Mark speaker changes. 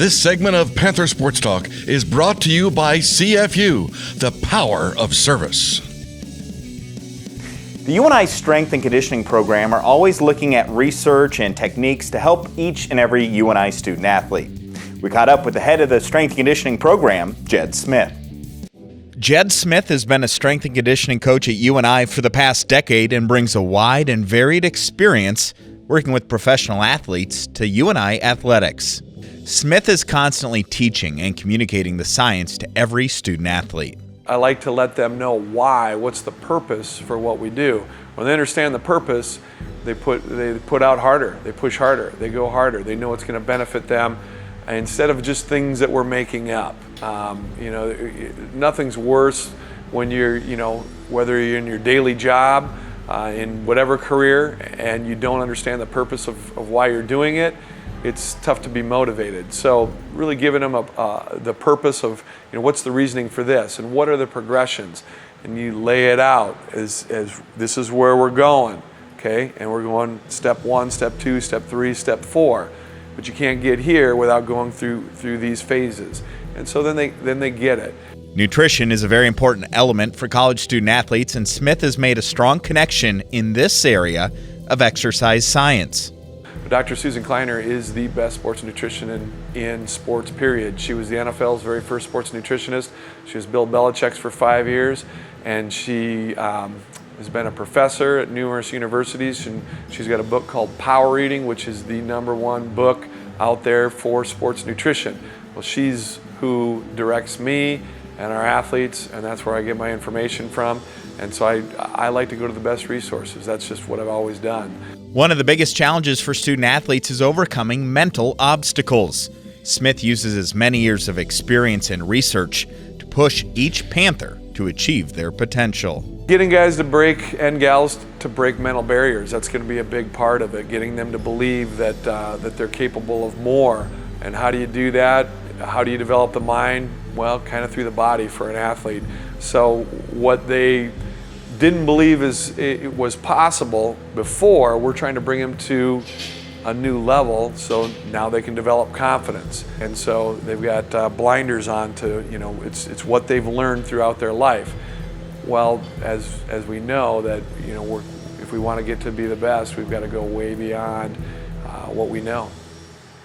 Speaker 1: This segment of Panther Sports Talk is brought to you by CFU, the power of service.
Speaker 2: The UNI Strength and Conditioning Program are always looking at research and techniques to help each and every UNI student athlete. We caught up with the head of the Strength and Conditioning Program, Jed Smith.
Speaker 3: Jed Smith has been a strength and conditioning coach at UNI for the past decade and brings a wide and varied experience working with professional athletes to UNI athletics. Smith is constantly teaching and communicating the science to every student athlete.
Speaker 4: I like to let them know why, what's the purpose for what we do. When they understand the purpose, they put out harder, they push harder, they go harder, they know it's going to benefit them instead of just things that we're making up. Nothing's worse when you're, whether you're in your daily job, in whatever career, and you don't understand the purpose of why you're doing it. It's tough to be motivated. So really giving them the purpose of, what's the reasoning for this and what are the progressions, and you lay it out as this is where we're going, okay? And we're going step 1, step 2, step 3, step 4. But you can't get here without going through these phases. And so then they get it.
Speaker 3: Nutrition is a very important element for college student athletes, and Smith has made a strong connection in this area of exercise science.
Speaker 4: Dr. Susan Kleiner is the best sports nutrition in sports, period. She was the NFL's very first sports nutritionist. She was Bill Belichick's for 5 years, and she has been a professor at numerous universities. And she's got a book called Power Eating, which is the #1 book out there for sports nutrition. Well, she's who directs me and our athletes, and that's where I get my information from. And so I like to go to the best resources. That's just what I've always done.
Speaker 3: One of the biggest challenges for student athletes is overcoming mental obstacles. Smith uses his many years of experience and research to push each Panther to achieve their potential.
Speaker 4: Getting guys to break, and gals to break mental barriers, that's going to be a big part of it. Getting them to believe that they're capable of more. And how do you do that? How do you develop the mind? Well, kind of through the body for an athlete. So what they didn't believe it was possible before, we're trying to bring them to a new level so now they can develop confidence. And so they've got blinders on to, it's what they've learned throughout their life. Well, as we know that, if we want to get to be the best, we've got to go way beyond what we know.